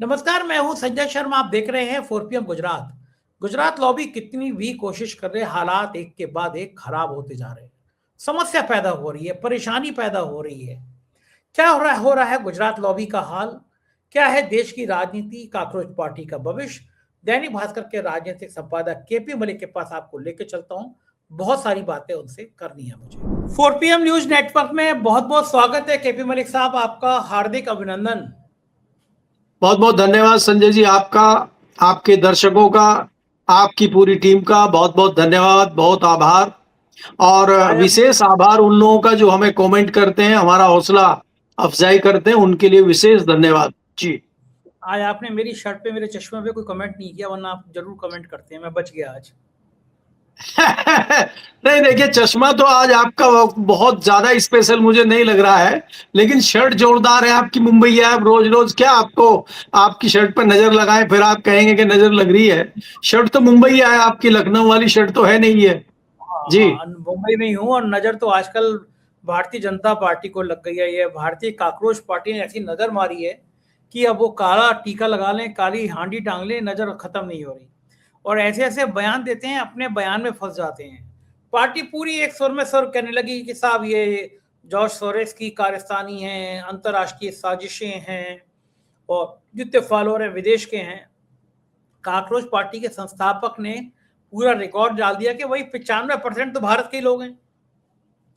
नमस्कार, मैं हूं संजय शर्मा। आप देख रहे हैं 4PM गुजरात। गुजरात लॉबी कितनी भी कोशिश कर रहे, हालात एक के बाद एक खराब होते जा रहे हैं। समस्या पैदा हो रही है, परेशानी पैदा हो रही है। क्या हो रहा है गुजरात लॉबी का हाल? क्या है देश की राजनीति, काकरोच पार्टी का भविष्य? दैनिक भास्कर के राजनीतिक संपादक केपी मलिक के पास आपको लेकर चलता हूं। बहुत सारी बातें उनसे करनी है मुझे। 4PM न्यूज नेटवर्क में बहुत बहुत स्वागत है केपी मलिक साहब, आपका हार्दिक अभिनंदन। बहुत बहुत धन्यवाद संजय जी, आपका, आपके दर्शकों का, आपकी पूरी टीम का बहुत बहुत धन्यवाद, बहुत आभार। और विशेष आभार उन लोगों का जो हमें कमेंट करते हैं, हमारा हौसला अफजाई करते हैं, उनके लिए विशेष धन्यवाद जी। आज आपने मेरी शर्ट पे, मेरे चश्मे पे कोई कमेंट नहीं किया, वरना आप जरूर कमेंट करते हैं। मैं बच गया आज। नहीं, देखिए, चश्मा तो आज आपका बहुत ज्यादा स्पेशल मुझे नहीं लग रहा है, लेकिन शर्ट जोरदार है आपकी। मुंबई है, आप रोज रोज क्या आपको आपकी शर्ट पर नजर लगाएं फिर आप कहेंगे कि नजर लग रही है। शर्ट तो मुंबई है आपकी, लखनऊ वाली शर्ट तो है नहीं है जी। मुंबई में ही हूँ, और नजर तो आजकल भारतीय जनता पार्टी को लग गई है। ये भारतीय काकरोच पार्टी ने ऐसी नजर मारी है कि अब वो काला टीका लगा लें, काली हांडी टांग लें, नजर खत्म नहीं हो रही। और ऐसे ऐसे बयान देते हैं, अपने बयान में फंस जाते हैं। पार्टी पूरी एक सुर में सुर कहने लगी कि साहब ये जॉर्ज सोरेस की कारस्तानी है, अंतर्राष्ट्रीय साजिशें हैं, और जितने फॉलोअर हैं विदेश के हैं। काकरोच पार्टी के संस्थापक ने पूरा रिकॉर्ड डाल दिया कि वही 95% तो भारत के ही लोग हैं।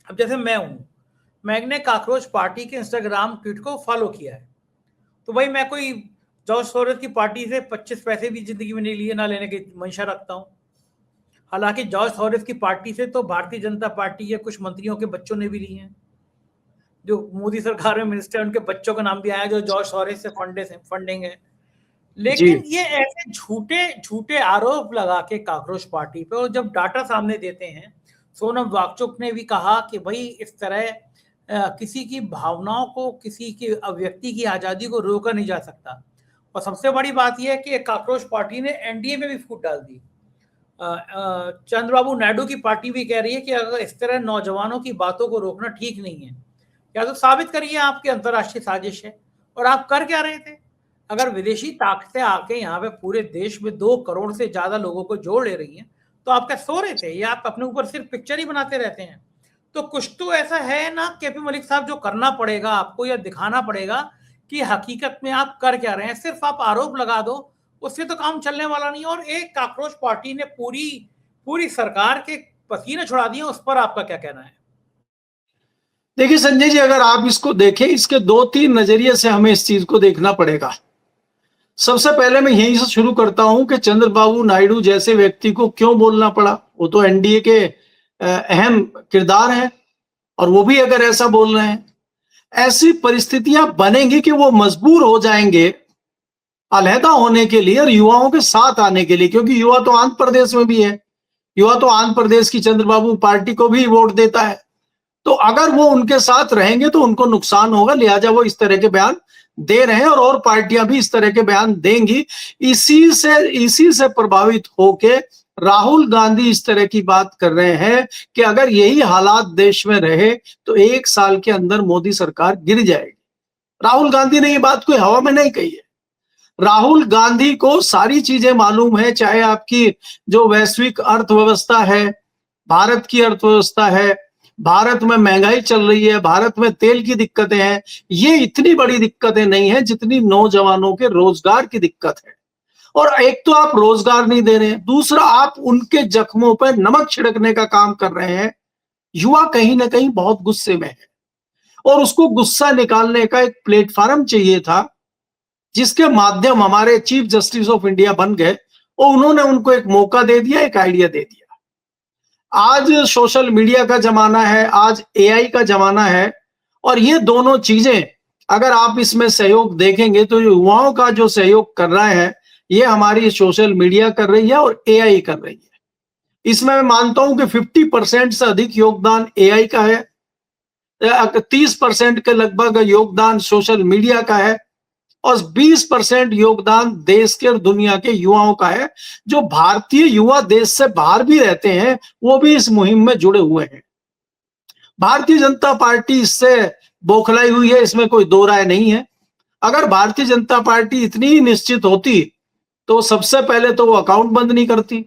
अब जैसे मैंने काकरोच पार्टी के इंस्टाग्राम ट्वीट को फॉलो किया है, तो भाई मैं कोई जॉर्ज सोरेस की पार्टी से 25 पैसे भी जिंदगी में नहीं लिए, ना लेने की मंशा रखता हूं। हालांकि जॉर्ज सोरेस की पार्टी से तो भारतीय जनता पार्टी के कुछ मंत्रियों के बच्चों ने भी लिए हैं। जो मोदी सरकार में मिनिस्टर, उनके बच्चों का नाम भी आया जो जॉर्ज सोरेस से फंडिंग है। लेकिन ये ऐसे झूठे आरोप लगा के काकरोच पार्टी पे, और जब डाटा सामने देते हैं, सोनम वांगचुक ने भी कहा कि भाई इस तरह किसी की भावनाओं को, किसी की अभिव्यक्ति की आजादी को रोका नहीं जा सकता। और सबसे बड़ी बात यह है कि काकरोच पार्टी ने एनडीए में भी फूट डाल दी। चंद्रबाबू नायडू की पार्टी भी कह रही है कि अगर इस तरह नौजवानों की बातों को रोकना ठीक नहीं है, या तो साबित करिए आपकी अंतर्राष्ट्रीय साजिश है। और आप कर क्या रहे थे? अगर विदेशी ताकतें आके यहाँ पे पूरे देश में 2 करोड़ से ज्यादा लोगों को जोड़ ले रही हैं, तो आप क्या सो रहे थे? या आप अपने ऊपर सिर्फ पिक्चर ही बनाते रहते हैं? तो कुछ तो ऐसा है ना केपी मलिक साहब, जो करना पड़ेगा आपको, या दिखाना पड़ेगा कि हकीकत में आप कर क्या रहे हैं। सिर्फ आप आरोप लगा दो, उससे तो काम चलने वाला नहीं। और एक काकरोच पार्टी ने पूरी सरकार के पसीने छुड़ा दिए, उस पर आपका क्या कहना है? देखिए संजय जी, अगर आप इसको देखें, इसके 2-3 नजरिए से हमें इस चीज को देखना पड़ेगा। सबसे पहले मैं यहीं से शुरू करता हूं कि चंद्रबाबू नायडू जैसे व्यक्ति को क्यों बोलना पड़ा। वो तो एनडीए के अहम किरदार हैं, और वो भी अगर ऐसा बोल रहे हैं, ऐसी परिस्थितियां बनेंगी कि वो मजबूर हो जाएंगे अलहदा होने के लिए और युवाओं के साथ आने के लिए, क्योंकि युवा तो आंध्र प्रदेश में भी है। युवा तो आंध्र प्रदेश की चंद्रबाबू पार्टी को भी वोट देता है। तो अगर वो उनके साथ रहेंगे तो उनको नुकसान होगा, लिहाजा वो इस तरह के बयान दे रहे हैं, और पार्टियां भी इस तरह के बयान देंगी। इसी से प्रभावित होके राहुल गांधी इस तरह की बात कर रहे हैं कि अगर यही हालात देश में रहे तो 1 साल के अंदर मोदी सरकार गिर जाएगी। राहुल गांधी ने ये बात कोई हवा में नहीं कही है। राहुल गांधी को सारी चीजें मालूम है, चाहे आपकी जो वैश्विक अर्थव्यवस्था है, भारत की अर्थव्यवस्था है, भारत में महंगाई चल रही है, भारत में तेल की दिक्कतें हैं। ये इतनी बड़ी दिक्कतें नहीं है जितनी नौजवानों के रोजगार की दिक्कत है। और एक तो आप रोजगार नहीं दे रहे हैं, दूसरा आप उनके जख्मों पर नमक छिड़कने का काम कर रहे हैं। युवा कहीं ना कहीं बहुत गुस्से में है, और उसको गुस्सा निकालने का एक प्लेटफॉर्म चाहिए था, जिसके माध्यम हमारे चीफ जस्टिस ऑफ इंडिया बन गए, और उन्होंने उनको एक मौका दे दिया, एक आइडिया दे दिया। आज सोशल मीडिया का जमाना है, आज एआई का जमाना है, और ये दोनों चीजें अगर आप इसमें सहयोग देखेंगे तो युवाओं का जो सहयोग कर रहा है, ये हमारी सोशल मीडिया कर रही है और एआई कर रही है। इसमें मैं मानता हूं कि 50% से अधिक योगदान एआई का है, 30% के लगभग योगदान सोशल मीडिया का है, और 20% योगदान देश के और दुनिया के युवाओं का है। जो भारतीय युवा देश से बाहर भी रहते हैं, वो भी इस मुहिम में जुड़े हुए हैं। भारतीय जनता पार्टी इससे बौखलाई हुई है, इसमें कोई दो राय नहीं है। अगर भारतीय जनता पार्टी इतनी ही निश्चित होती तो सबसे पहले तो वो अकाउंट बंद नहीं करती,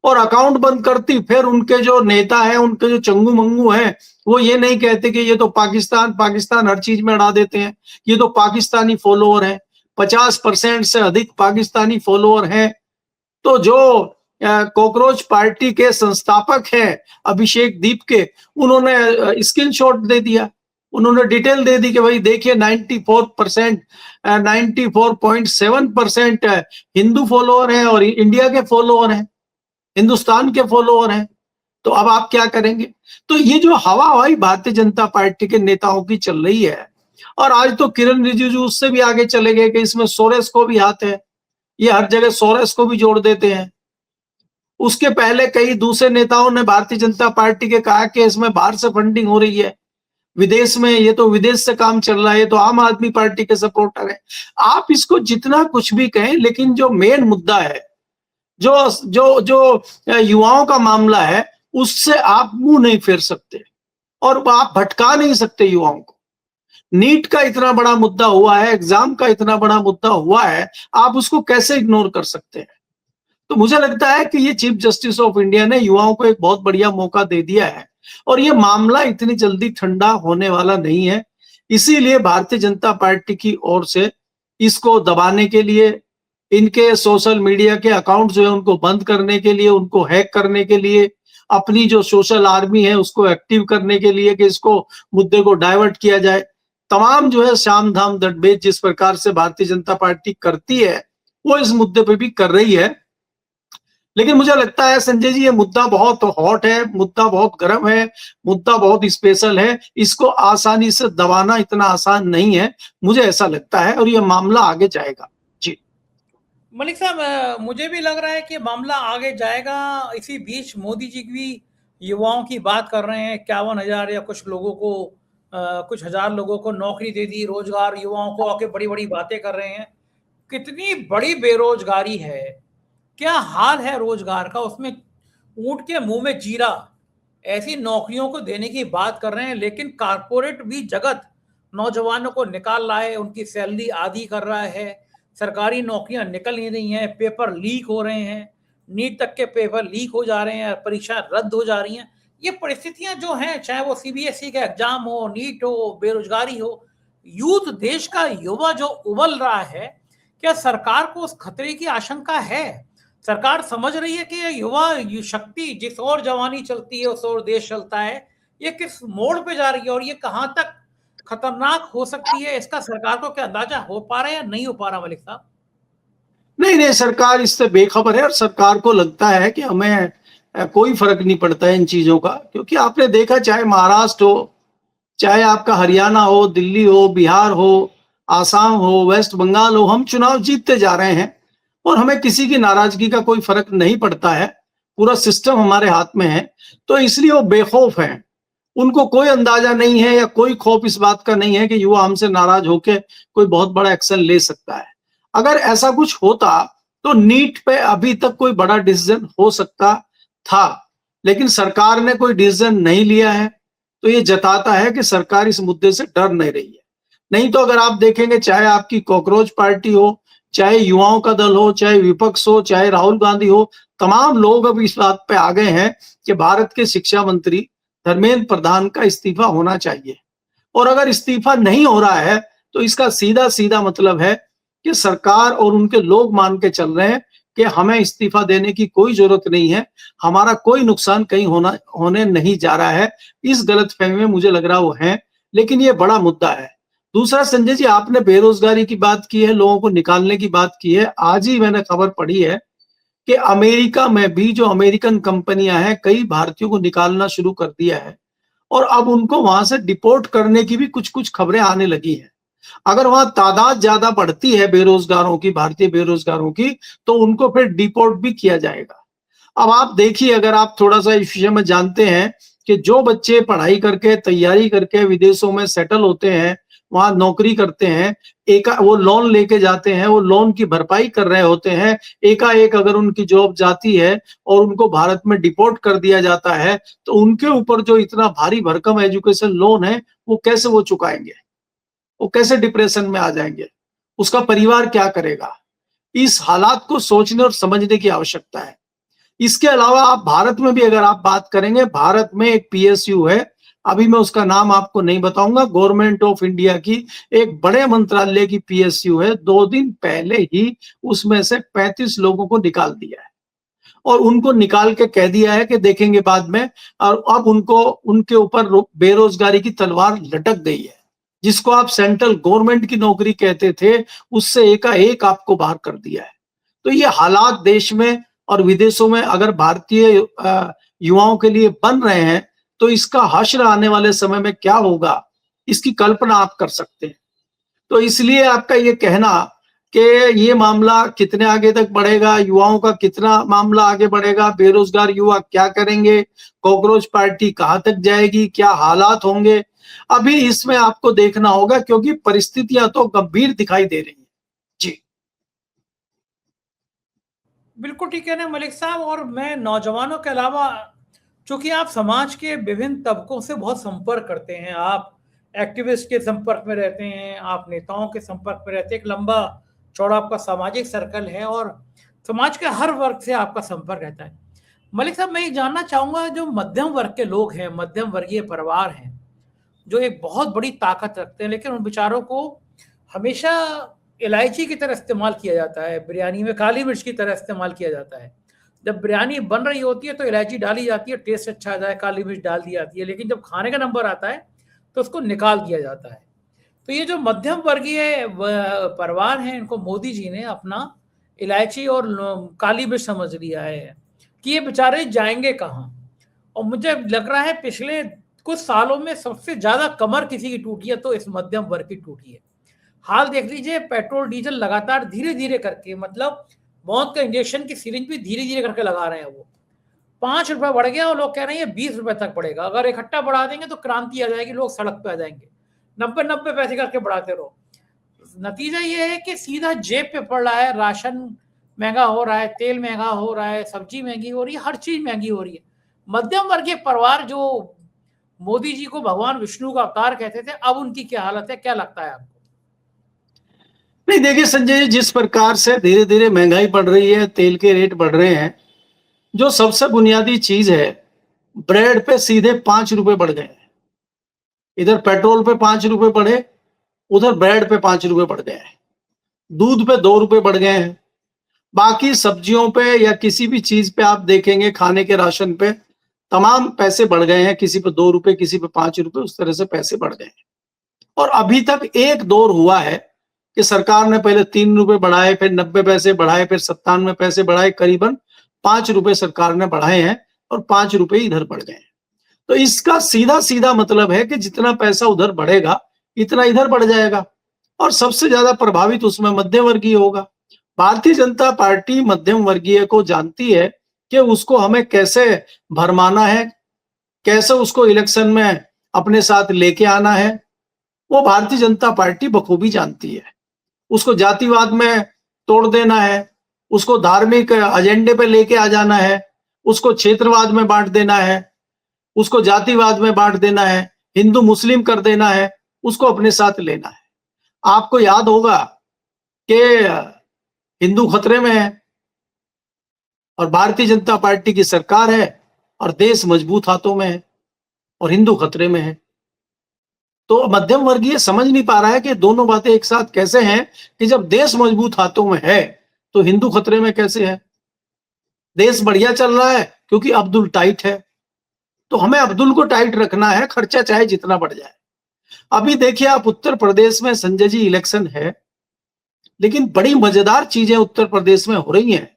और अकाउंट बंद करती फिर उनके जो नेता है, उनके जो चंगू मंगू हैं, वो ये नहीं कहते कि ये तो पाकिस्तान पाकिस्तान हर चीज में अड़ा देते हैं, ये तो पाकिस्तानी फॉलोअर हैं, 50% से अधिक पाकिस्तानी फॉलोअर हैं। तो जो कॉकरोच पार्टी के संस्थापक हैं अभिषेक दीप के, उन्होंने स्क्रीनशॉट दे दिया, उन्होंने डिटेल दे दी कि भाई देखिए 94%, 94.7% हिंदू फॉलोअर हैं और इंडिया के फॉलोअर हैं, हिंदुस्तान के फॉलोअर हैं। तो अब आप क्या करेंगे? तो ये जो हवा हवाई भारतीय जनता पार्टी के नेताओं की चल रही है, और आज तो किरण रिजिजू उससे भी आगे चले गए कि इसमें सोरेस को भी हाथ है, ये हर जगह सोरेस को भी जोड़ देते हैं। उसके पहले कई दूसरे नेताओं ने भारतीय जनता पार्टी के कहा कि इसमें बाहर से फंडिंग हो रही है, विदेश में, ये तो विदेश से काम चल रहा है, ये तो आम आदमी पार्टी के सपोर्टर है। आप इसको जितना कुछ भी कहें, लेकिन जो मेन मुद्दा है, जो जो जो युवाओं का मामला है, उससे आप मुंह नहीं फेर सकते और आप भटका नहीं सकते युवाओं को। नीट का इतना बड़ा मुद्दा हुआ है, एग्जाम का इतना बड़ा मुद्दा हुआ है, आप उसको कैसे इग्नोर कर सकते हैं? तो मुझे लगता है कि ये चीफ जस्टिस ऑफ इंडिया ने युवाओं को एक बहुत बढ़िया मौका दे दिया है, और ये मामला इतनी जल्दी ठंडा होने वाला नहीं है। इसीलिए भारतीय जनता पार्टी की ओर से इसको दबाने के लिए, इनके सोशल मीडिया के अकाउंट जो है उनको बंद करने के लिए, उनको हैक करने के लिए, अपनी जो सोशल आर्मी है उसको एक्टिव करने के लिए कि इसको मुद्दे को डाइवर्ट किया जाए, तमाम जो है शाम धाम दंडभेद जिस प्रकार से भारतीय जनता पार्टी करती है, वो इस मुद्दे पे भी कर रही है। लेकिन मुझे लगता है संजय जी, ये मुद्दा बहुत हॉट है, मुद्दा बहुत गर्म है, मुद्दा बहुत स्पेशल है, इसको आसानी से दबाना इतना आसान नहीं है, मुझे ऐसा लगता है, और ये मामला आगे जाएगा। जी मलिक साहब, मुझे भी लग रहा है कि मामला आगे जाएगा। इसी बीच मोदी जी भी युवाओं की बात कर रहे हैं, 51,000 या कुछ लोगों को, कुछ हजार लोगों को नौकरी दे दी, रोजगार युवाओं को, आके बड़ी बड़ी बातें कर रहे हैं। कितनी बड़ी बेरोजगारी है, क्या हाल है रोजगार का, उसमें ऊंट के मुंह में जीरा, ऐसी नौकरियों को देने की बात कर रहे हैं। लेकिन कारपोरेट भी जगत नौजवानों को निकाल रहा है, उनकी सैलरी आधी कर रहा है, सरकारी नौकरियां निकल नहीं रही हैं, पेपर लीक हो रहे हैं, नीट तक के पेपर लीक हो जा रहे हैं, परीक्षा रद्द हो जा रही हैं। ये परिस्थितियां जो हैं, चाहे वो सीबीएसई का एग्जाम हो, नीट हो, बेरोजगारी हो, यूथ, देश का युवा जो उबल रहा है, क्या सरकार को उस खतरे की आशंका है? सरकार समझ रही है कि ये युवा शक्ति, जिस ओर जवानी चलती है उस ओर देश चलता है, ये किस मोड़ पे जा रही है और ये कहां तक खतरनाक हो सकती है, इसका सरकार को क्या अंदाजा हो पा रहा है या नहीं हो पा रहा मलिक साहब? नहीं नहीं, सरकार इससे बेखबर है, और सरकार को लगता है कि हमें कोई फर्क नहीं पड़ता है इन चीजों का। क्योंकि आपने देखा, चाहे महाराष्ट्र हो, चाहे आपका हरियाणा हो, दिल्ली हो, बिहार हो, आसाम हो, वेस्ट बंगाल हो, हम चुनाव जीतते जा रहे हैं और हमें किसी की नाराजगी का कोई फर्क नहीं पड़ता है, पूरा सिस्टम हमारे हाथ में है। तो इसलिए वो बेखौफ हैं, उनको कोई अंदाजा नहीं है या कोई खौफ इस बात का नहीं है कि युवा हमसे नाराज होकर कोई बहुत बड़ा एक्शन ले सकता है। अगर ऐसा कुछ होता तो नीट पे अभी तक कोई बड़ा डिसीजन हो सकता था, लेकिन सरकार ने कोई डिसीजन नहीं लिया है। तो ये जताता है कि सरकार इस मुद्दे से डर नहीं रही है। नहीं तो अगर आप देखेंगे, चाहे आपकी कॉकरोच पार्टी हो, चाहे युवाओं का दल हो, चाहे विपक्ष हो, चाहे राहुल गांधी हो, तमाम लोग अब इस बात पे आ गए हैं कि भारत के शिक्षा मंत्री धर्मेंद्र प्रधान का इस्तीफा होना चाहिए। और अगर इस्तीफा नहीं हो रहा है तो इसका सीधा सीधा मतलब है कि सरकार और उनके लोग मान के चल रहे हैं कि हमें इस्तीफा देने की कोई जरूरत नहीं है, हमारा कोई नुकसान कहीं होने नहीं जा रहा है। इस गलतफहमी में मुझे लग रहा वो है, लेकिन ये बड़ा मुद्दा है। दूसरा संजय जी, आपने बेरोजगारी की बात की है, लोगों को निकालने की बात की है। आज ही मैंने खबर पढ़ी है कि अमेरिका में भी जो अमेरिकन कंपनियां हैं, कई भारतीयों को निकालना शुरू कर दिया है और अब उनको वहां से डिपोर्ट करने की भी कुछ कुछ खबरें आने लगी हैं। अगर वहां तादाद ज्यादा बढ़ती है बेरोजगारों की, भारतीय बेरोजगारों की, तो उनको फिर डिपोर्ट भी किया जाएगा। अब आप देखिए, अगर आप थोड़ा सा इस विषय में जानते हैं कि जो बच्चे पढ़ाई करके, तैयारी करके विदेशों में सेटल होते हैं, वहां नौकरी करते हैं, वो लोन लेके जाते हैं, वो लोन की भरपाई कर रहे होते हैं, एकाएक अगर उनकी जॉब जाती है और उनको भारत में डिपोर्ट कर दिया जाता है, तो उनके ऊपर जो इतना भारी भरकम एजुकेशन लोन है, वो कैसे वो चुकाएंगे? वो कैसे डिप्रेशन में आ जाएंगे? उसका परिवार क्या करेगा, इस हालात को सोचने और समझने की आवश्यकता है। इसके अलावा आप भारत में भी अगर आप बात करेंगे, भारत में एक पीएसयू है, अभी मैं उसका नाम आपको नहीं बताऊंगा, गवर्नमेंट ऑफ इंडिया की एक बड़े मंत्रालय की पीएसयू है। 2 दिन पहले ही उसमें से 35 लोगों को निकाल दिया है और उनको निकाल के कह दिया है कि देखेंगे बाद में। और अब उनको उनके ऊपर बेरोजगारी की तलवार लटक गई है। जिसको आप सेंट्रल गवर्नमेंट की नौकरी कहते थे, उससे एकाएक आपको बाहर कर दिया है। तो ये हालात देश में और विदेशों में अगर भारतीय युवाओं के लिए बन रहे हैं, तो इसका हश्र आने वाले समय में क्या होगा, इसकी कल्पना आप कर सकते हैं। तो इसलिए आपका ये कहना कि ये मामला कितने आगे तक बढ़ेगा, युवाओं का कितना मामला आगे बढ़ेगा, बेरोजगार युवा क्या करेंगे, कॉकरोच पार्टी कहां तक जाएगी, क्या हालात होंगे, अभी इसमें आपको देखना होगा, क्योंकि परिस्थितियां तो गंभीर दिखाई दे रही हैं। जी बिल्कुल ठीक है ना मलिक साहब। और मैं नौजवानों के अलावा, चूंकि आप समाज के विभिन्न तबकों से बहुत संपर्क करते हैं, आप एक्टिविस्ट के संपर्क में रहते हैं, आप नेताओं के संपर्क में रहते हैं, एक लंबा चौड़ा आपका सामाजिक सर्कल है और समाज के हर वर्ग से आपका संपर्क रहता है। मलिक साहब, मैं ये जानना चाहूंगा, जो मध्यम वर्ग के लोग हैं, मध्यम वर्गीय परिवार हैं, जो एक बहुत बड़ी ताकत रखते हैं, लेकिन उन बेचारों को हमेशा इलायची की तरह इस्तेमाल किया जाता है, बिरयानी में काली मिर्च की तरह इस्तेमाल किया जाता है। जब बिरयानी बन रही होती है तो इलायची डाली जाती है, टेस्ट अच्छा आ जाए, काली मिर्च डाल दी जाती है, लेकिन जब खाने का नंबर आता है तो उसको निकाल दिया जाता है। तो ये जो मध्यम वर्गीय परिवार हैं, इनको मोदी जी ने अपना इलायची और काली मिर्च समझ लिया है कि ये बेचारे जाएंगे कहाँ। और मुझे लग रहा है पिछले कुछ सालों में सबसे ज्यादा कमर किसी की टूटी है तो इस मध्यम वर्ग की टूटी है। हाल देख लीजिए, पेट्रोल डीजल लगातार धीरे धीरे करके, मतलब मौत का इंजेक्शन की सिरिंज भी धीरे धीरे करके लगा रहे हैं। वो 5 रुपए बढ़ गया और लोग कह रहे हैं 20 रुपए तक बढ़ेगा। अगर इकट्ठा बढ़ा देंगे तो क्रांति आ जाएगी, लोग सड़क पे आ जाएंगे। 90 पैसे करके बढ़ाते रहो। नतीजा ये है कि सीधा जेब पे पड़ रहा है, राशन महंगा हो रहा है, तेल महंगा हो रहा है, सब्जी महंगी हो रही है, हर चीज महंगी हो रही है। मध्यम वर्गीय परिवार जो मोदी जी को भगवान विष्णु का अवतार कहते थे, अब उनकी क्या हालत है, क्या लगता है आपको? नहीं, देखिए संजय जी, जिस प्रकार से धीरे धीरे महंगाई बढ़ रही है, तेल के रेट बढ़ रहे हैं, जो सबसे बुनियादी चीज है, ब्रेड पे सीधे 5 रुपए बढ़ गए हैं। इधर पेट्रोल पे 5 रुपए बढ़े, उधर ब्रेड पे 5 रुपए बढ़ गए हैं। दूध पे 2 रुपए बढ़ गए हैं। बाकी सब्जियों पे या किसी भी चीज पे आप देखेंगे, खाने के राशन पे तमाम पैसे बढ़ गए हैं। किसी पे 2 रुपए, किसी पे 5 रुपए, उस तरह से पैसे बढ़ गए हैं। और अभी तक एक दौर हुआ है कि सरकार ने पहले 3 रुपए बढ़ाए, फिर 90 पैसे बढ़ाए, फिर 97 पैसे बढ़ाए, करीबन 5 रुपए सरकार ने बढ़ाए हैं और 5 रुपए इधर बढ़ गए हैं। तो इसका सीधा सीधा मतलब है कि जितना पैसा उधर बढ़ेगा, इतना इधर बढ़ जाएगा और सबसे ज्यादा प्रभावित उसमें मध्यम वर्गीय होगा। भारतीय जनता पार्टी मध्यम वर्गीय को जानती है कि उसको हमें कैसे भरमाना है, कैसे उसको इलेक्शन में अपने साथ लेके आना है। वो भारतीय जनता पार्टी बखूबी जानती है। उसको जातिवाद में तोड़ देना है, उसको धार्मिक एजेंडे पे लेके आ जाना है, उसको क्षेत्रवाद में बांट देना है, उसको जातिवाद में बांट देना है, हिंदू मुस्लिम कर देना है, उसको अपने साथ लेना है। आपको याद होगा कि हिंदू खतरे में है और भारतीय जनता पार्टी की सरकार है और देश मजबूत हाथों में है और हिंदू खतरे में है। तो मध्यम वर्गीय समझ नहीं पा रहा है कि दोनों बातें एक साथ कैसे हैं, कि जब देश मजबूत हाथों में है तो हिंदू खतरे में कैसे है। देश बढ़िया चल रहा है क्योंकि अब्दुल टाइट है, तो हमें अब्दुल को टाइट रखना है, खर्चा चाहे जितना बढ़ जाए। अभी देखिए आप उत्तर प्रदेश में संजय जी इलेक्शन है, लेकिन बड़ी मजेदार चीजें उत्तर प्रदेश में हो रही हैं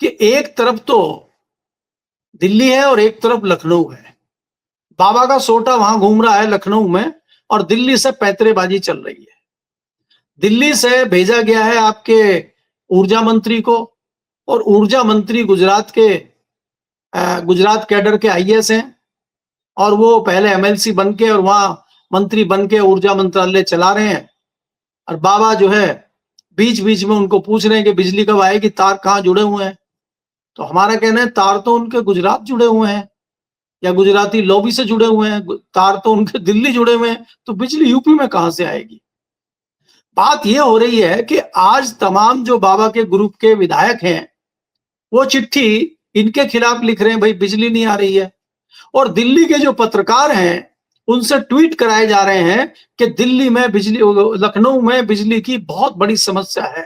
कि एक तरफ तो दिल्ली है और एक तरफ लखनऊ है। बाबा का सोटा वहां घूम रहा है लखनऊ में और दिल्ली से पैंतरेबाजी चल रही है। दिल्ली से भेजा गया है आपके ऊर्जा मंत्री को, और ऊर्जा मंत्री गुजरात कैडर के आईएएस हैं और वो पहले एमएलसी बन के और वहां मंत्री बन के ऊर्जा मंत्रालय चला रहे हैं। और बाबा जो है बीच बीच में उनको पूछ रहे हैं कि बिजली कब आएगी, तार कहाँ जुड़े हुए हैं। तो हमारा कहना है तार तो उनके गुजरात जुड़े हुए हैं या गुजराती लॉबी से जुड़े हुए हैं, तार तो उनके दिल्ली जुड़े हुए हैं, तो बिजली यूपी में कहां से आएगी। बात यह हो रही है कि आज तमाम जो बाबा के ग्रुप के विधायक हैं वो चिट्ठी इनके खिलाफ लिख रहे हैं, भाई बिजली नहीं आ रही है। और दिल्ली के जो पत्रकार हैं उनसे ट्वीट कराए जा रहे हैं कि दिल्ली में बिजली, लखनऊ में बिजली की बहुत बड़ी समस्या है,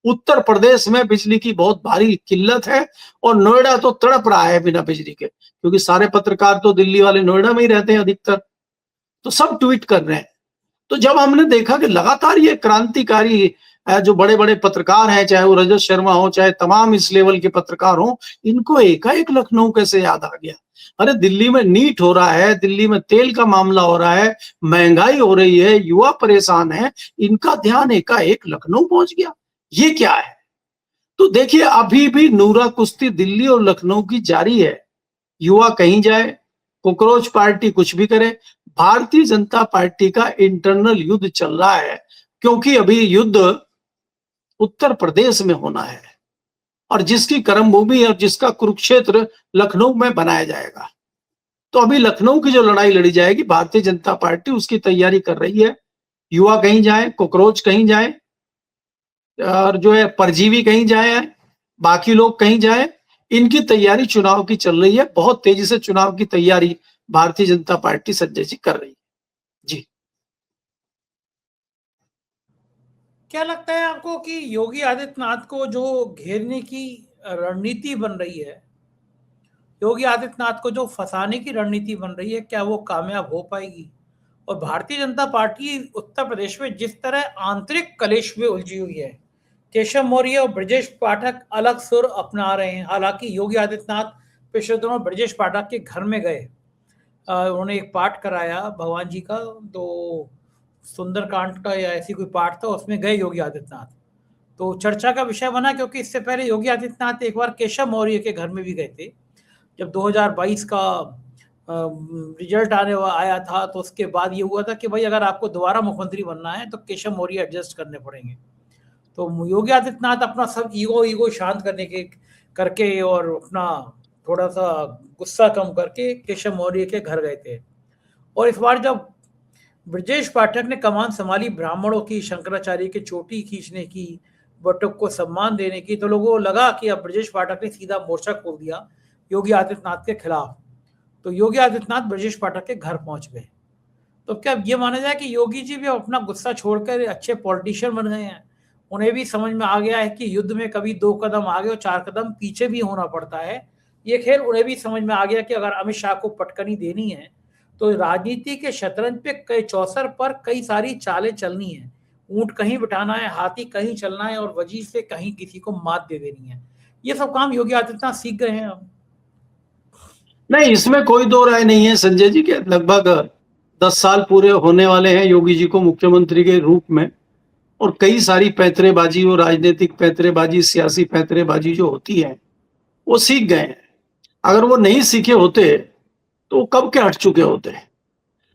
उत्तर प्रदेश में बिजली की बहुत भारी किल्लत है और नोएडा तो तड़प रहा है बिना बिजली के, क्योंकि सारे पत्रकार तो दिल्ली वाले नोएडा में ही रहते हैं अधिकतर, तो सब ट्वीट कर रहे हैं। तो जब हमने देखा कि लगातार ये क्रांतिकारी जो बड़े बड़े पत्रकार हैं, चाहे वो रजत शर्मा हो, चाहे तमाम इस लेवल के पत्रकार हो, इनको एकाएक लखनऊ कैसे याद आ गया? अरे दिल्ली में नीट हो रहा है, दिल्ली में तेल का मामला हो रहा है, महंगाई हो रही है, युवा परेशान है, इनका ध्यान एकाएक लखनऊ पहुंच गया, ये क्या है? तो देखिए अभी भी नूरा कुश्ती दिल्ली और लखनऊ की जारी है। युवा कहीं जाए, कॉकरोच पार्टी कुछ भी करे, भारतीय जनता पार्टी का इंटरनल युद्ध चल रहा है, क्योंकि अभी युद्ध उत्तर प्रदेश में होना है और जिसकी कर्मभूमि और जिसका कुरुक्षेत्र लखनऊ में बनाया जाएगा। तो अभी लखनऊ की जो लड़ाई लड़ी जाएगी, भारतीय जनता पार्टी उसकी तैयारी कर रही है। युवा कहीं जाए, कॉकरोच कहीं जाए, और जो है परजीवी कहीं जाए, बाकी लोग कहीं जाए, इनकी तैयारी चुनाव की चल रही है। बहुत तेजी से चुनाव की तैयारी भारतीय जनता पार्टी संजय जी कर रही है। जी, क्या लगता है आपको कि योगी आदित्यनाथ को जो घेरने की रणनीति बन रही है, योगी आदित्यनाथ को जो फंसाने की रणनीति बन रही है, क्या वो कामयाब हो पाएगी? और भारतीय जनता पार्टी उत्तर प्रदेश में जिस तरह आंतरिक कलेश में उलझी हुई है, केशव मौर्य और ब्रजेश पाठक अलग सुर अपना रहे हैं। हालांकि योगी आदित्यनाथ पिछले दिनों ब्रजेश पाठक के घर में गए, उन्होंने एक पाठ कराया भगवान जी का, तो सुंदरकांड का या ऐसी कोई पाठ था, उसमें गए योगी आदित्यनाथ। तो चर्चा का विषय बना, क्योंकि इससे पहले योगी आदित्यनाथ एक बार केशव मौर्य के घर में भी गए थे जब 2022 का रिजल्ट आया था। तो उसके बाद ये हुआ था कि भाई अगर आपको दोबारा मुख्यमंत्री बनना है तो केशव मौर्य एडजस्ट करने पड़ेंगे। तो योगी आदित्यनाथ अपना सब ईगो शांत करके और अपना थोड़ा सा गुस्सा कम करके केशव मौर्य के घर गए थे। और इस बार जब ब्रजेश पाठक ने कमान संभाली, ब्राह्मणों की, शंकराचार्य की चोटी खींचने की, बटुक को सम्मान देने की, तो लोगों को लगा कि अब ब्रजेश पाठक ने सीधा मोर्चा खोल दिया योगी आदित्यनाथ के खिलाफ। तो योगी आदित्यनाथ ब्रजेश पाठक के घर पहुंच गए। तो क्या ये माना जाए कि योगी जी भी अपना गुस्सा छोड़कर अच्छे पॉलिटिशियन बन गए हैं? उन्हें भी समझ में आ गया है कि युद्ध में कभी 2 कदम आगे और 4 कदम पीछे भी होना पड़ता है। ये खेल उन्हें भी समझ में आ गया कि अगर अमित शाह को पटकनी देनी है तो राजनीति के शतरंज पे कई चौसर पर कई सारी चालें चलनी है। ऊंट कहीं बिठाना है, हाथी कहीं चलना है और वजीर से कहीं किसी को मात दे देनी है। ये सब काम योगी आदित्यनाथ सीख गए हैं अब। नहीं, इसमें कोई दो राय नहीं है संजय जी के। लगभग 10 साल पूरे होने वाले हैं योगी जी को मुख्यमंत्री के रूप में, और कई सारी पैंतरेबाजी और राजनीतिक पैंतरेबाजी, सियासी पैंतरेबाजी जो होती है वो सीख गए हैं। अगर वो नहीं सीखे होते तो कब के हट चुके होते हैं,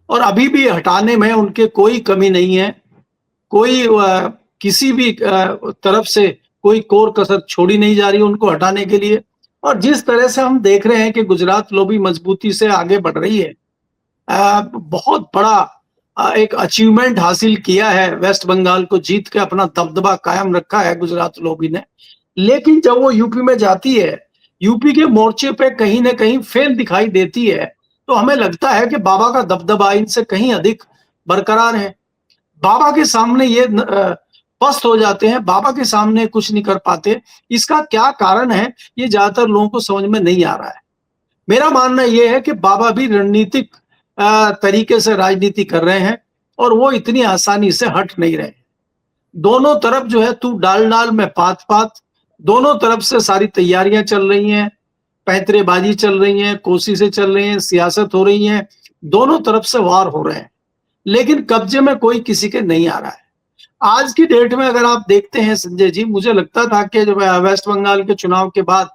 और अभी भी हटाने में उनके कोई कमी नहीं है। कोई किसी भी तरफ से कोई कोर कसर छोड़ी नहीं जा रही उनको हटाने के लिए। और जिस तरह से हम देख रहे हैं कि गुजरात लॉबी मजबूती से आगे बढ़ रही है, बहुत बड़ा एक अचीवमेंट हासिल किया है, वेस्ट बंगाल को जीत के अपना दबदबा कायम रखा है गुजरात लॉबी ने। लेकिन जब वो यूपी में जाती है, यूपी के मोर्चे पे कहीं ना कहीं फेल दिखाई देती है, तो हमें लगता है कि बाबा का दबदबा इनसे कहीं अधिक बरकरार है। बाबा के सामने ये पस्त हो जाते हैं, बाबा के सामने कुछ नहीं कर पाते। इसका क्या कारण है, ये ज्यादातर लोगों को समझ में नहीं आ रहा है। मेरा मानना यह है कि बाबा भी रणनीतिक तरीके से राजनीति कर रहे हैं और वो इतनी आसानी से हट नहीं रहे। दोनों तरफ जो है तू डाल डाल में पात पात, दोनों तरफ से सारी तैयारियां चल रही हैं, पैंतरेबाजी चल रही है, कोशिशें चल रही हैं, सियासत हो रही है, दोनों तरफ से वार हो रहे हैं, लेकिन कब्जे में कोई किसी के नहीं आ रहा है। आज की डेट में अगर आप देखते हैं संजय जी, मुझे लगता था कि जब वेस्ट बंगाल के चुनाव के बाद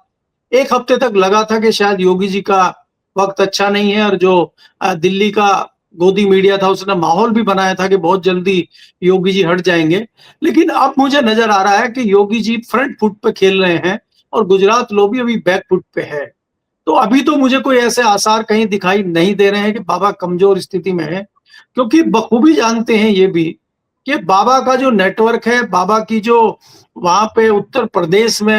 एक हफ्ते तक लगा था कि शायद योगी जी का वक्त अच्छा नहीं है, और जो दिल्ली का गोदी मीडिया था उसने माहौल भी बनाया था कि बहुत जल्दी योगी जी हट जाएंगे। लेकिन अब मुझे नजर आ रहा है कि योगी जी फ्रंट फुट पे खेल रहे हैं और गुजरात लॉबी अभी बैक फुट पे है। तो अभी तो मुझे कोई ऐसे आसार कहीं दिखाई नहीं दे रहे हैं कि बाबा कमजोर स्थिति में है, क्योंकि बखूबी जानते हैं ये भी कि बाबा का जो नेटवर्क है, बाबा की जो वहां पे उत्तर प्रदेश में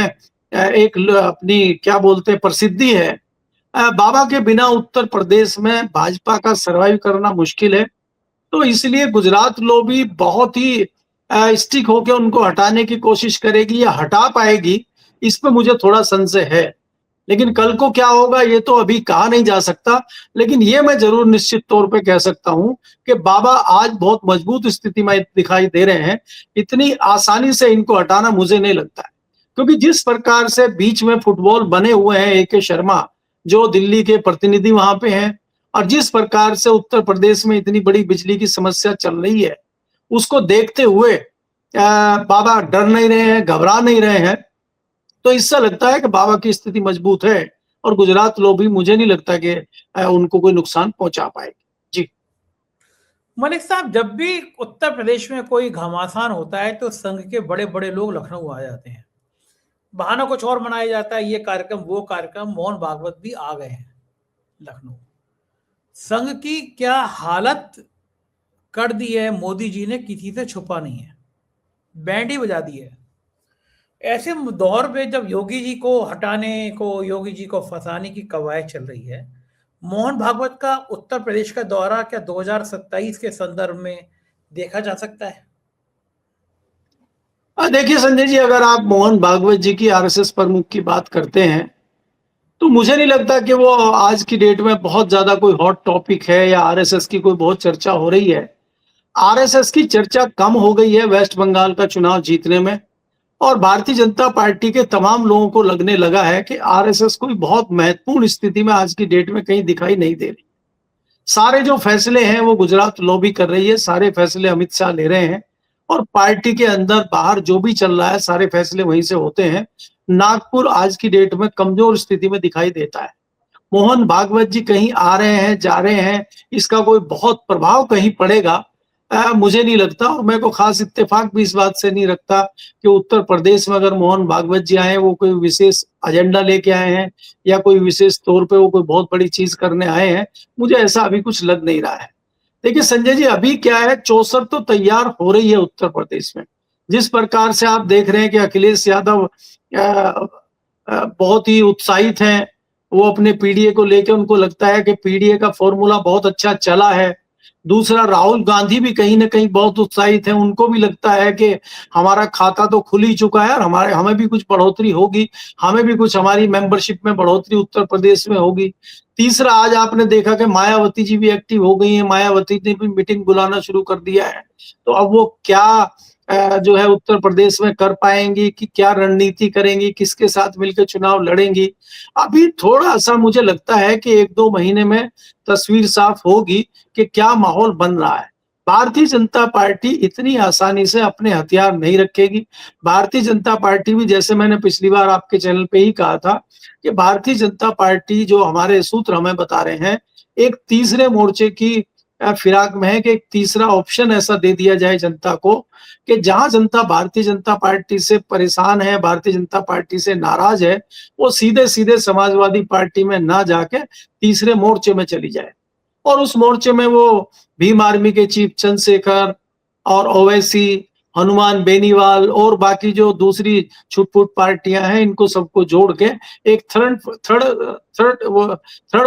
एक अपनी क्या बोलते हैं प्रसिद्धि है, बाबा के बिना उत्तर प्रदेश में भाजपा का सरवाइव करना मुश्किल है। तो इसलिए गुजरात लॉबी बहुत ही स्टिक होकर उनको हटाने की कोशिश करेगी या हटा पाएगी, इस पे मुझे थोड़ा संशय है। लेकिन कल को क्या होगा ये तो अभी कहा नहीं जा सकता, लेकिन ये मैं जरूर निश्चित तौर पे कह सकता हूं कि बाबा आज बहुत मजबूत स्थिति में दिखाई दे रहे हैं। इतनी आसानी से इनको हटाना मुझे नहीं लगता है, क्योंकि जिस प्रकार से बीच में फुटबॉल बने हुए हैं ए.के. शर्मा जो दिल्ली के प्रतिनिधि वहां पे हैं, और जिस प्रकार से उत्तर प्रदेश में इतनी बड़ी बिजली की समस्या चल रही है, उसको देखते हुए बाबा डर नहीं रहे हैं, घबरा नहीं रहे हैं। तो इससे लगता है कि बाबा की स्थिति मजबूत है और गुजरात लॉबी मुझे नहीं लगता कि उनको कोई नुकसान पहुंचा पाएगी। जी मलिक साहब, जब भी उत्तर प्रदेश में कोई घमासान होता है तो संघ के बड़े बड़े लोग लखनऊ आ जाते हैं। बहाना कुछ और मनाया जाता है, ये कार्यक्रम वो कार्यक्रम। मोहन भागवत भी आ गए हैं लखनऊ। संघ की क्या हालत कर दी है मोदी जी ने, किसी से छुपा नहीं है, बैंड ही बजा दी है। ऐसे दौर में जब योगी जी को हटाने को, योगी जी को फंसाने की कवायद चल रही है, मोहन भागवत का उत्तर प्रदेश का दौरा क्या 2027 के संदर्भ में देखा जा सकता है? देखिए संजय जी, अगर आप मोहन भागवत जी की आरएसएस प्रमुख की बात करते हैं, तो मुझे नहीं लगता कि वो आज की डेट में बहुत ज्यादा कोई हॉट टॉपिक है या आरएसएस की कोई बहुत चर्चा हो रही है। आरएसएस की चर्चा कम हो गई है वेस्ट बंगाल का चुनाव जीतने में, और भारतीय जनता पार्टी के तमाम लोगों को लगने लगा है कि आरएसएस कोई बहुत महत्वपूर्ण स्थिति में आज की डेट में कहीं दिखाई नहीं दे रही। सारे जो फैसले हैं वो गुजरात लॉबी कर रही है, सारे फैसले अमित शाह ले रहे हैं, और पार्टी के अंदर बाहर जो भी चल रहा है सारे फैसले वहीं से होते हैं। नागपुर आज की डेट में कमजोर स्थिति में दिखाई देता है। मोहन भागवत जी कहीं आ रहे हैं, जा रहे हैं, इसका कोई बहुत प्रभाव कहीं पड़ेगा मुझे नहीं लगता। और मैं को खास इत्तेफाक भी इस बात से नहीं रखता कि उत्तर प्रदेश में अगर मोहन भागवत जी आए, वो कोई विशेष एजेंडा लेके आए हैं या कोई विशेष तौर पे वो कोई बहुत बड़ी चीज करने आए हैं। मुझे ऐसा अभी कुछ लग नहीं रहा है। देखिए संजय जी, अभी क्या है, चौसर तो तैयार हो रही है उत्तर प्रदेश में। जिस प्रकार से आप देख रहे हैं कि अखिलेश यादव बहुत ही उत्साहित हैं, वो अपने पीडीए को लेकर, उनको लगता है कि पीडीए का फॉर्मूला बहुत अच्छा चला है। दूसरा, राहुल गांधी भी कहीं ना कहीं बहुत उत्साहित है, उनको भी लगता है कि हमारा खाता तो खुल ही चुका है और हमें भी कुछ बढ़ोतरी होगी, हमें भी कुछ हमारी मेंबरशिप में बढ़ोतरी उत्तर प्रदेश में होगी। तीसरा, आज आपने देखा कि मायावती जी भी एक्टिव हो गई है, मायावती ने भी मीटिंग बुलाना शुरू कर दिया है। तो अब वो क्या जो है उत्तर प्रदेश में कर पाएंगी, कि क्या रणनीति करेंगी, किसके साथ मिलकर चुनाव लड़ेंगी, अभी थोड़ा सा मुझे लगता है कि 1-2 महीने में तस्वीर साफ होगी कि क्या माहौल बन रहा है। भारतीय जनता पार्टी इतनी आसानी से अपने हथियार नहीं रखेगी। भारतीय जनता पार्टी भी, जैसे मैंने पिछली बार आपके चैनल पे ही कहा था, कि भारतीय जनता पार्टी, जो हमारे सूत्र हमें बता रहे हैं, एक तीसरे मोर्चे की फिराक में है कि एक तीसरा ऑप्शन ऐसा दे दिया जाए जनता को, कि जहां जनता भारतीय जनता पार्टी से परेशान है, भारतीय जनता पार्टी से नाराज है, वो सीधे सीधे समाजवादी पार्टी में ना जाके तीसरे मोर्चे में चली जाए। और उस मोर्चे में वो भीम आर्मी के चीफ चंद्रशेखर और ओवैसी, हनुमान बेनीवाल और बाकी जो दूसरी छुटपुट पार्टियां हैं, इनको सबको जोड़ के एक थर्ड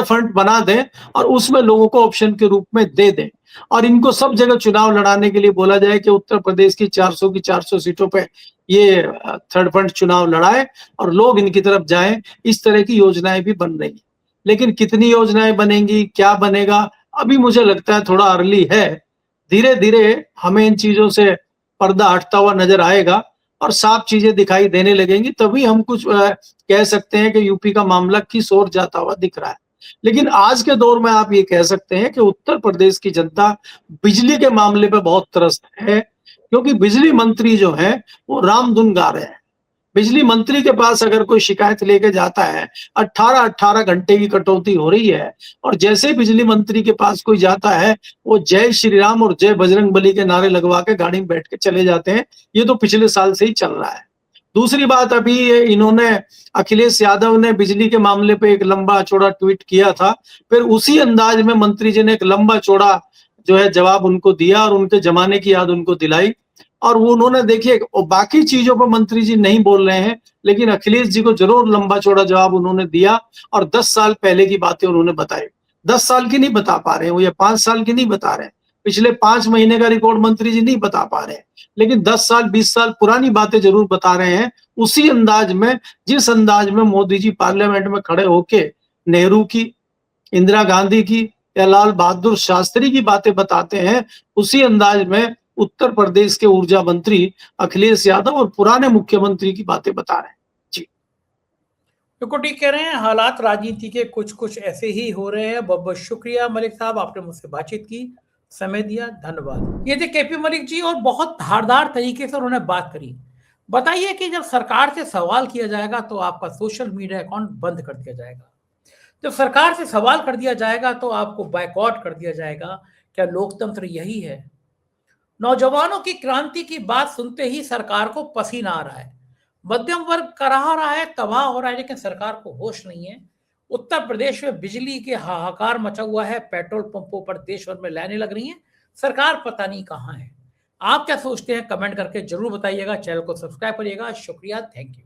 फ्रंट बना दें और उसमें लोगों को ऑप्शन के रूप में दे दें। और इनको सब जगह चुनाव लड़ाने के लिए बोला जाए कि उत्तर प्रदेश की 400 की 400 सीटों पे ये थर्ड फ्रंट चुनाव लड़ाए और लोग इनकी तरफ जाएं। इस तरह की योजनाएं भी बन रही हैं, लेकिन कितनी योजनाएं बनेंगी, क्या बनेगा, अभी मुझे लगता है थोड़ा अर्ली है। धीरे धीरे हमें इन चीजों से पर्दा हटता हुआ नजर आएगा और साफ चीजें दिखाई देने लगेंगी, तभी हम कुछ कह सकते हैं कि यूपी का मामला किस ओर जाता हुआ दिख रहा है। लेकिन आज के दौर में आप ये कह सकते हैं कि उत्तर प्रदेश की जनता बिजली के मामले पे बहुत त्रस्त है, क्योंकि बिजली मंत्री जो है वो रामधुन गा रहे हैं। बिजली मंत्री के पास अगर कोई शिकायत लेके जाता है, 18-18 घंटे की कटौती हो रही है, और जैसे ही बिजली मंत्री के पास कोई जाता है, वो जय श्री राम और जय बजरंग बली के नारे लगवा के गाड़ी में बैठ के चले जाते हैं। ये तो पिछले साल से ही चल रहा है। दूसरी बात, अभी इन्होंने, अखिलेश यादव ने बिजली के मामले पे एक लंबा चौड़ा ट्वीट किया था, फिर उसी अंदाज में मंत्री जी ने एक लंबा चौड़ा जो है जवाब उनको दिया और उनके जमाने की याद उनको दिलाई। और वो उन्होंने देखिए बाकी चीजों पर मंत्री जी नहीं बोल रहे हैं, लेकिन अखिलेश जी को जरूर लंबा चौड़ा जवाब उन्होंने दिया और 10 साल पहले की बातें उन्होंने बताई। 10 साल की नहीं बता पा रहे हैं वो, या 5 साल की नहीं बता रहे हैं, पिछले 5 महीने का रिकॉर्ड मंत्री जी नहीं बता पा रहे हैं, लेकिन 10 साल 20 साल पुरानी बातें जरूर बता रहे हैं, उसी अंदाज में जिस अंदाज में मोदी जी पार्लियामेंट में खड़े होके नेहरू की, इंदिरा गांधी की या लाल बहादुर शास्त्री की बातें बताते हैं, उसी अंदाज में उत्तर प्रदेश के ऊर्जा मंत्री अखिलेश यादव और पुराने मुख्यमंत्री की बातें बता रहे हैं। जी बिल्कुल ठीक कह रहे हैं, हालात राजनीति के कुछ कुछ ऐसे ही हो रहे हैं। बहुत बहुत शुक्रिया मलिक साहब, आपने मुझसे बातचीत की, समय दिया, धन्यवाद। ये थे केपी मलिक जी और बहुत धारदार तरीके से उन्होंने बात करी। बताइए कि जब सरकार से सवाल किया जाएगा तो आपका सोशल मीडिया अकाउंट बंद कर दिया जाएगा, जब सरकार से सवाल कर दिया जाएगा तो आपको बायकॉट कर दिया जाएगा। क्या लोकतंत्र यही है? नौजवानों की क्रांति की बात सुनते ही सरकार को पसीना आ रहा है, मध्यम वर्ग कराह रहा है, तबाह हो रहा है, लेकिन सरकार को होश नहीं है। उत्तर प्रदेश में बिजली के हाहाकार मचा हुआ है, पेट्रोल पंपों पर देश भर में लाइनें लग रही हैं, सरकार पता नहीं कहां है। आप क्या सोचते हैं? कमेंट करके जरूर बताइएगा। चैनल को सब्सक्राइब करिएगा। शुक्रिया, थैंक यू।